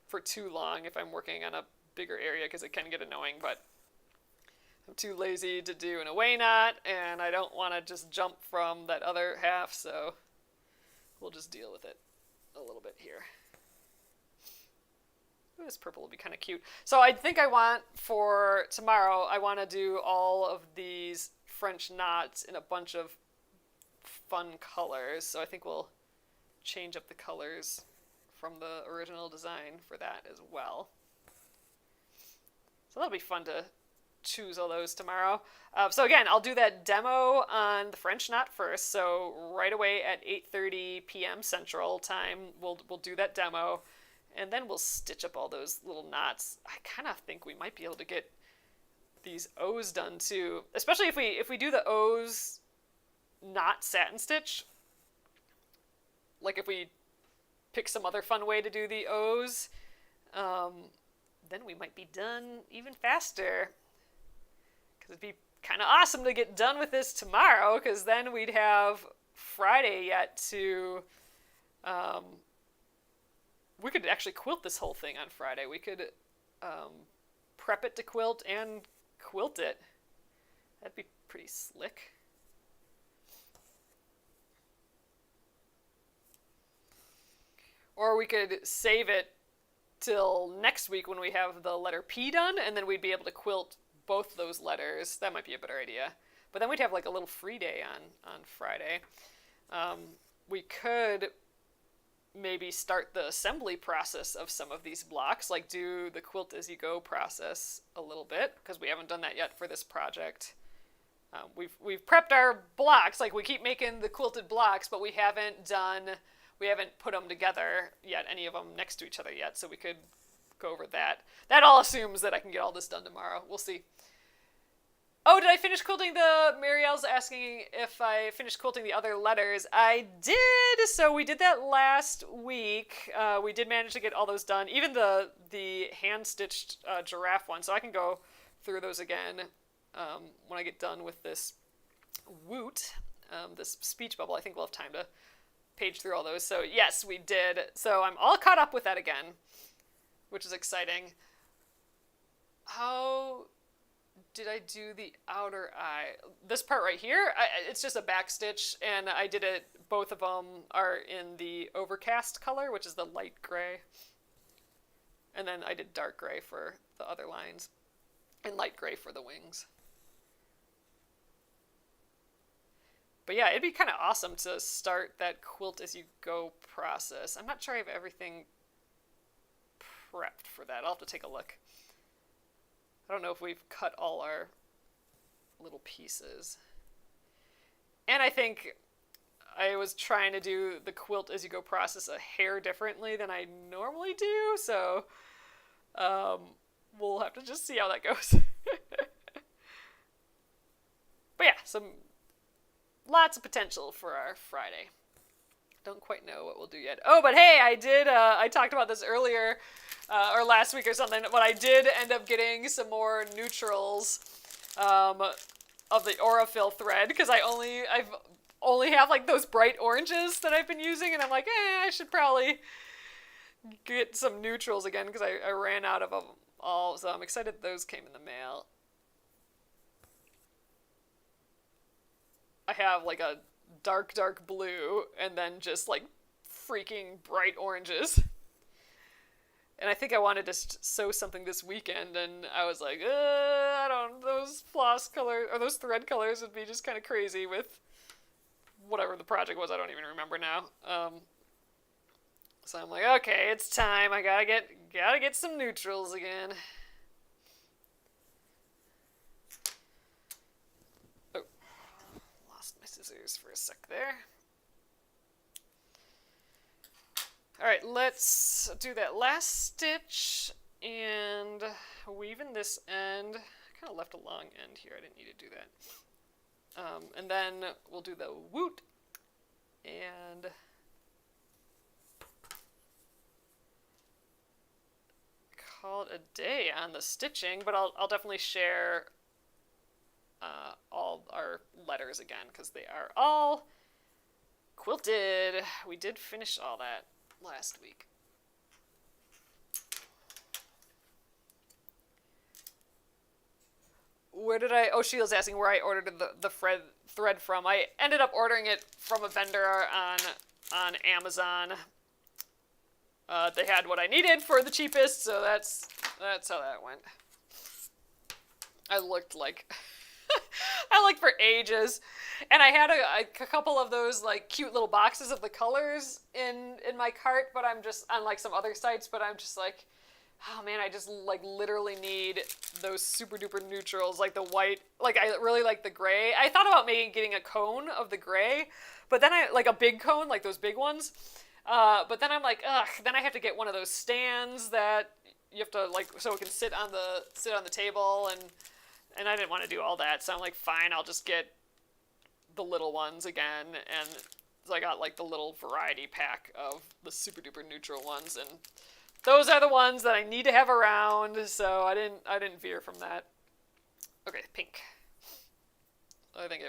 for too long if I'm working on a bigger area, because it can get annoying, but I'm too lazy to do an away knot, and I don't want to just jump from that other half, so we'll just deal with it a little bit here. Ooh, this purple will be kind of cute. So I think I want, for tomorrow, I want to do all of these French knots in a bunch of fun colors, so I think we'll change up the colors from the original design for that as well. So that'll be fun to choose all those tomorrow. So again, I'll do that demo on the French knot first. So right away at 8:30 p.m. Central Time, we'll do that demo, and then we'll stitch up all those little knots. I kind of think we might be able to get these O's done too, especially if we do the O's not satin stitch. Like if we pick some other fun way to do the O's, then we might be done even faster. Because it'd be kind of awesome to get done with this tomorrow, because then we'd have Friday yet to... we could actually quilt this whole thing on Friday. We could prep it to quilt and quilt it. That'd be pretty slick. Or we could save it till next week when we have the letter P done, and then we'd be able to quilt both those letters. That might be a better idea. But then we'd have like a little free day on Friday. We could maybe start the assembly process of some of these blocks, like do the quilt as you go process a little bit, because we haven't done that yet for this project. We've prepped our blocks, like we keep making the quilted blocks, but we haven't put them together yet, any of them next to each other yet, so we could go over that. That all assumes that I can get all this done tomorrow. We'll see. Oh, did I finish quilting Marielle's asking if I finished quilting the other letters. I did! So we did that last week. We did manage to get all those done, even the hand-stitched giraffe one, so I can go through those again when I get done with this woot, this speech bubble. I think we'll have time to page through all those. So yes, we did. So I'm all caught up with that again, which is exciting. How did I do the outer eye? This part right here, it's just a back stitch, and I did it, both of them are in the overcast color, which is the light gray. And then I did dark gray for the other lines, and light gray for the wings. But yeah, it'd be kind of awesome to start that quilt as you go process. I'm not sure I have everything prepped for that. I'll have to take a look. I don't know if we've cut all our little pieces. And I think I was trying to do the quilt as you go process a hair differently than I normally do. So we'll have to just see how that goes. But yeah, lots of potential for our Friday. Don't quite know what we'll do yet. Oh, but hey, I talked about this earlier, or last week or something, but I did end up getting some more neutrals of the Aurifil thread, because I've only have like those bright oranges that I've been using, and I'm like, I should probably get some neutrals again, because I ran out of them all, so I'm excited those came in the mail. I have like a dark blue, and then just like freaking bright oranges. And I think I wanted to sew something this weekend, and I was like, those floss colors, or those thread colors would be just kind of crazy with whatever the project was. I don't even remember now. So I'm like, okay, it's time. I gotta get some neutrals again. Oh, lost my scissors for a sec there. Alright, let's do that last stitch and weave in this end. I kind of left a long end here. I didn't need to do that. And then we'll do the woot and call it a day on the stitching, but I'll definitely share all our letters again, because they are all quilted. We did finish all that last week. Sheila's asking where I ordered the thread from. I ended up ordering it from a vendor on Amazon. They had what I needed for the cheapest, so that's how that went. I looked for ages, and I had a couple of those like cute little boxes of the colors in my cart, but I'm just on like some other sites, but I'm just like, oh man, I just like literally need those super duper neutrals, like the white. Like I really like the gray. I thought about getting a cone of the gray, but then I like a big cone, like those big ones. But then I'm like, then I have to get one of those stands that you have to like, so it can sit on the table, and I didn't want to do all that, so I'm like, fine, I'll just get the little ones again, and so I got like the little variety pack of the super duper neutral ones, and those are the ones that I need to have around, so I didn't veer from that. Okay, pink. I think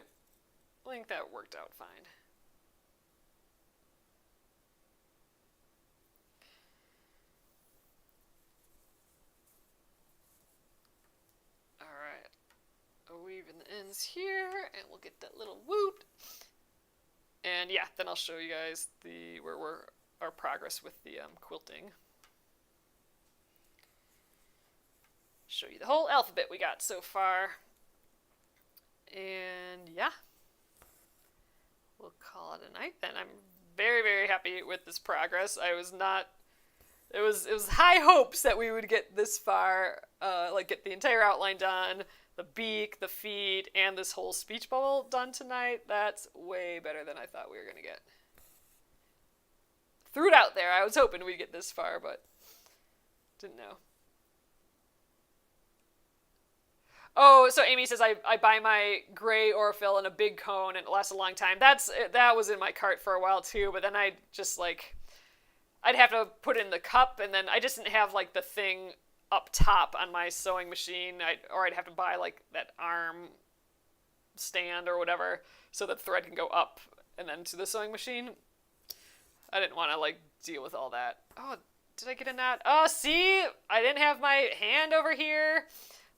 that worked out fine. Weave in the ends here, and we'll get that little woot. And yeah, then I'll show you guys our progress with the quilting. Show you the whole alphabet we got so far. And yeah, we'll call it a night then. I'm very, very happy with this progress. It was high hopes that we would get this far, like get the entire outline done, the beak, the feet, and this whole speech bubble done tonight. That's way better than I thought we were going to get. Threw it out there. I was hoping we'd get this far, but didn't know. Oh, so Amy says I buy my gray Aurifil in a big cone and it lasts a long time. That was in my cart for a while too, but then I'd have to put it in the cup, and then I just didn't have like the thing up top on my sewing machine, or I'd have to buy like that arm stand or whatever so that thread can go up and then to the sewing machine. I didn't want to like deal with all that. Oh, did I get a knot? Oh, see, I didn't have my hand over here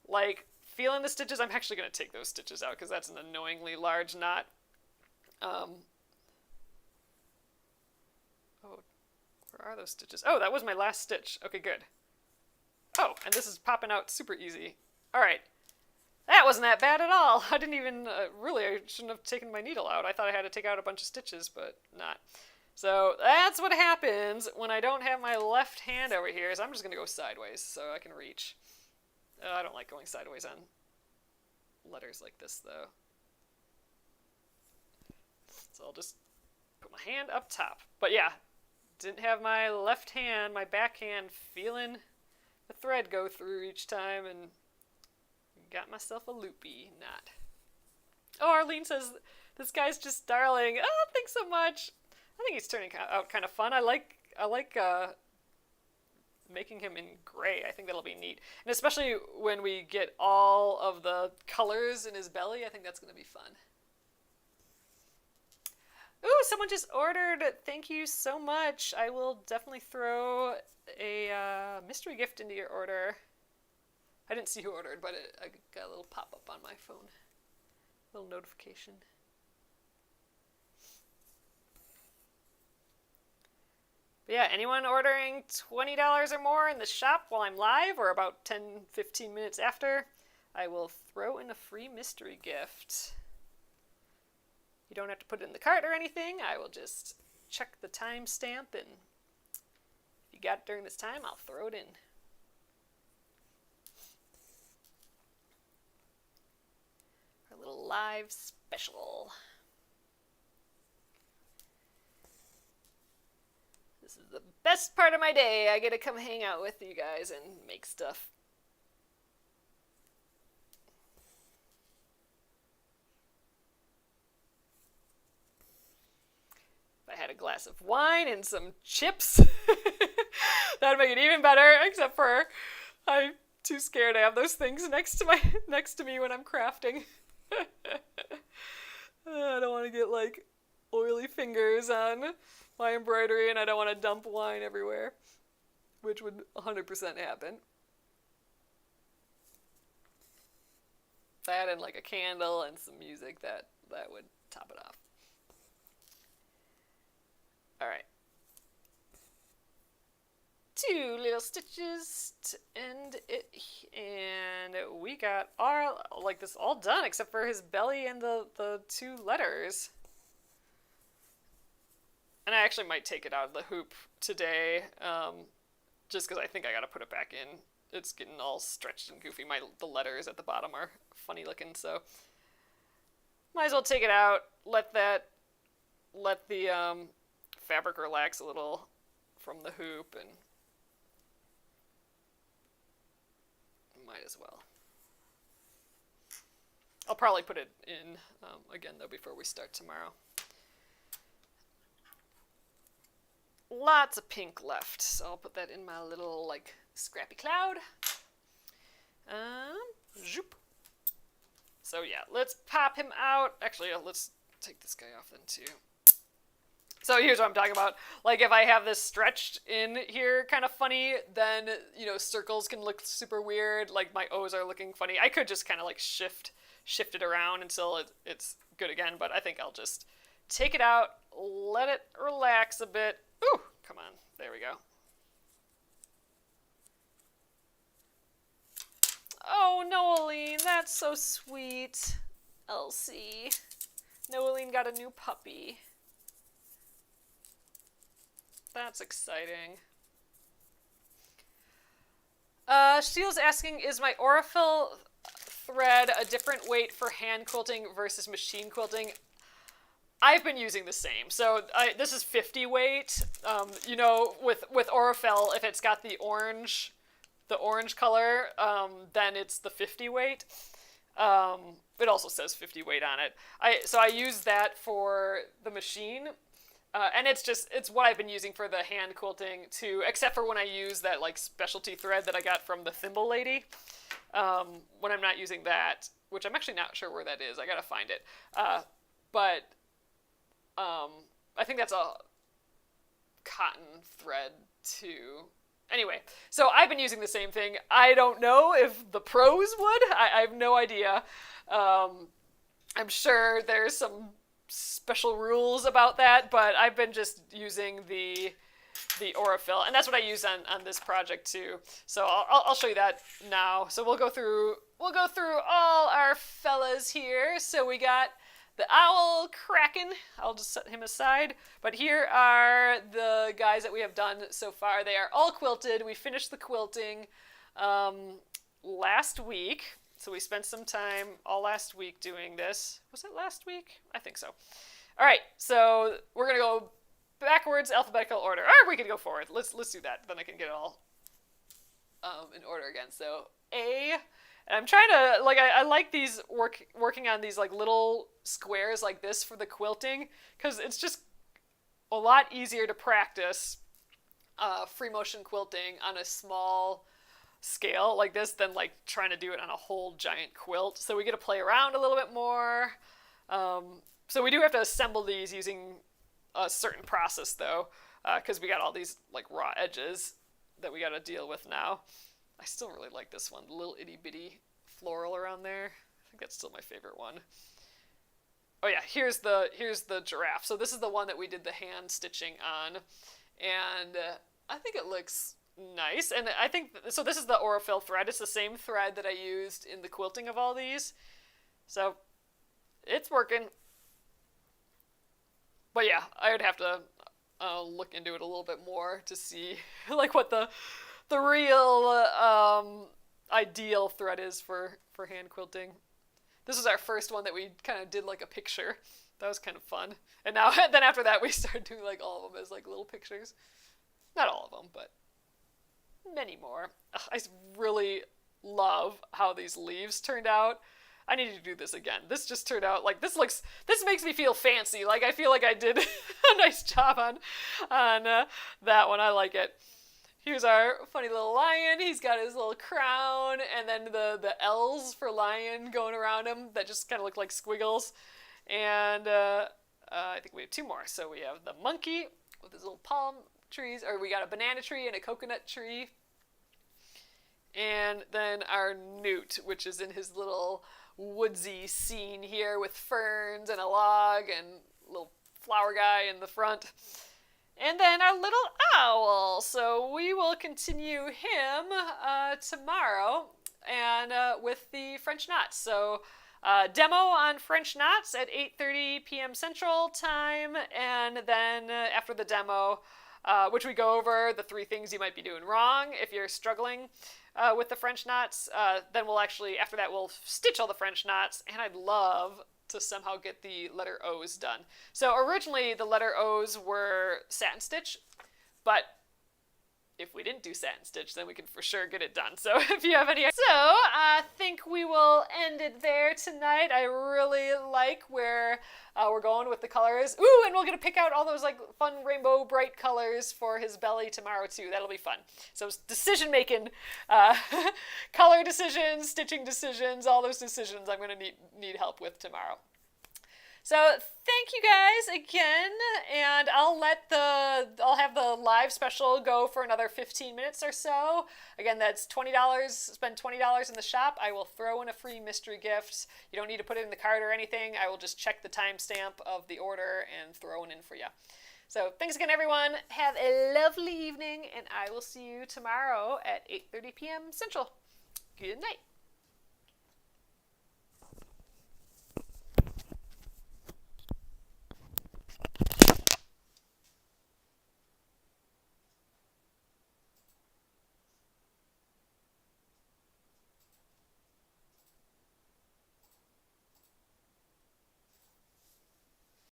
like feeling the stitches. I'm actually going to take those stitches out because that's an annoyingly large knot. Oh, where are those stitches? Oh, that was my last stitch. Okay, good. Oh, and this is popping out super easy. All right. That wasn't that bad at all. I didn't even, I shouldn't have taken my needle out. I thought I had to take out a bunch of stitches, but not. So that's what happens when I don't have my left hand over here. So I'm just going to go sideways so I can reach. I don't like going sideways on letters like this, though. So I'll just put my hand up top. But yeah, didn't have my left hand, my back hand feeling a thread go through each time, and got myself a loopy knot. Oh, Arlene says, this guy's just darling. Oh, thanks so much. I think he's turning out kind of fun. I like making him in gray. I think that'll be neat. And especially when we get all of the colors in his belly, I think that's going to be fun. Ooh, someone just ordered. Thank you so much. I will definitely throw a mystery gift into your order. I didn't see who ordered, but I got a little pop-up on my phone. A little notification. But yeah, anyone ordering $20 or more in the shop while I'm live, or about 10-15 minutes after, I will throw in a free mystery gift. You don't have to put it in the cart or anything. I will just check the timestamp, and if you got it during this time, I'll throw it in. Our little live special. This is the best part of my day. I get to come hang out with you guys and make stuff. If I had a glass of wine and some chips, that'd make it even better, except for I'm too scared to have those things next to me when I'm crafting. I don't want to get like oily fingers on my embroidery, and I don't want to dump wine everywhere, which would 100% happen. That and like a candle and some music, that would top it off. All right. 2 little stitches to end it, and we got our, like, this all done except for his belly and the 2 letters. And I actually might take it out of the hoop today, just because I think I gotta put it back in. It's getting all stretched and goofy. The letters at the bottom are funny looking, so might as well take it out. Let the fabric relax a little from the hoop, and might as well. I'll probably put it in again though before we start tomorrow. Lots of pink left, so I'll put that in my little like scrappy cloud. Zoop. So yeah, let's pop him out. Actually, let's take this guy off then too. So here's what I'm talking about. Like, if I have this stretched in here kind of funny, then, you know, circles can look super weird. Like, my O's are looking funny. I could just kind of, like, shift it around until it's good again. But I think I'll just take it out, let it relax a bit. Ooh, come on. There we go. Oh, Noeline, that's so sweet. Elsie. Noeline got a new puppy. That's exciting. Sheil's asking, is my Aurifil thread a different weight for hand quilting versus machine quilting? I've been using the same. So this is 50 weight. You know, with Aurifil, if it's got the orange color, then it's the 50 weight. It also says 50 weight on it. So I use that for the machine. And it's what I've been using for the hand quilting too, except for when I use that like specialty thread that I got from the thimble lady. When I'm not using that, which I'm actually not sure where that is. I gotta find it. But I think that's a cotton thread too. Anyway, so I've been using the same thing. I don't know if the pros would. I have no idea. I'm sure there's some special rules about that, but I've been just using the Aurifil, and that's what I use on this project too. So I'll show you that now. So we'll go through all our fellas here. So we got the owl Kraken. I'll just set him aside. But here are the guys that we have done so far. They are all quilted. We finished the quilting last week. So we spent some time all last week doing this. Was it last week? I think so. All right, so we're going to go backwards, alphabetical order. Or we could go forward. Let's do that. Then I can get it all in order again. So A, and I'm trying to, like, I like these working on these like little squares like this for the quilting, because it's just a lot easier to practice free motion quilting on a small scale like this than like trying to do it on a whole giant quilt. So we get to play around a little bit more. So we do have to assemble these using a certain process though, because we got all these like raw edges that we got to deal with now. I still really like this one, the little itty bitty floral around there. I think that's still my favorite one. Oh yeah, here's the giraffe. So this is the one that we did the hand stitching on, and I think it looks nice. And I think so. This is the Aurifil thread. It's the same thread that I used in the quilting of all these, so it's working. But yeah, I would have to look into it a little bit more to see like what the real ideal thread is for hand quilting. This was our first one that we kind of did like a picture. That was kind of fun. And now, then after that, we started doing like all of them as like little pictures. Not all of them, but many more. Ugh, I really love how these leaves turned out. I need to do this again. This just turned out like, this makes me feel fancy. Like I feel like I did a nice job on that one. I like it. Here's our funny little lion. He's got his little crown, and then the L's for lion going around him that just kind of look like squiggles. And I think we have two more. So we have the monkey with his little palm trees, or we got a banana tree and a coconut tree. And then our newt, which is in his little woodsy scene here with ferns and a log and a little flower guy in the front. And then our little owl. So we will continue him tomorrow and with the French knots. So demo on French knots at 8:30 p.m. Central Time. And then after the demo, which we go over the 3 things you might be doing wrong if you're struggling with the French knots, then we'll actually, after that, we'll stitch all the French knots. And I'd love to somehow get the letter O's done. So originally the letter O's were satin stitch, but if we didn't do satin stitch, then we can for sure get it done. So if you have any... So I think we will end it there tonight. I really like where we're going with the colors. Ooh, and we're going to pick out all those like fun rainbow bright colors for his belly tomorrow too. That'll be fun. So decision making, color decisions, stitching decisions, all those decisions I'm going to need help with tomorrow. So thank you guys again, and I'll have the live special go for another 15 minutes or so. Again, that's $20. Spend $20 in the shop. I will throw in a free mystery gift. You don't need to put it in the cart or anything. I will just check the timestamp of the order and throw it in for you. So thanks again, everyone. Have a lovely evening, and I will see you tomorrow at 8:30 p.m. Central. Good night.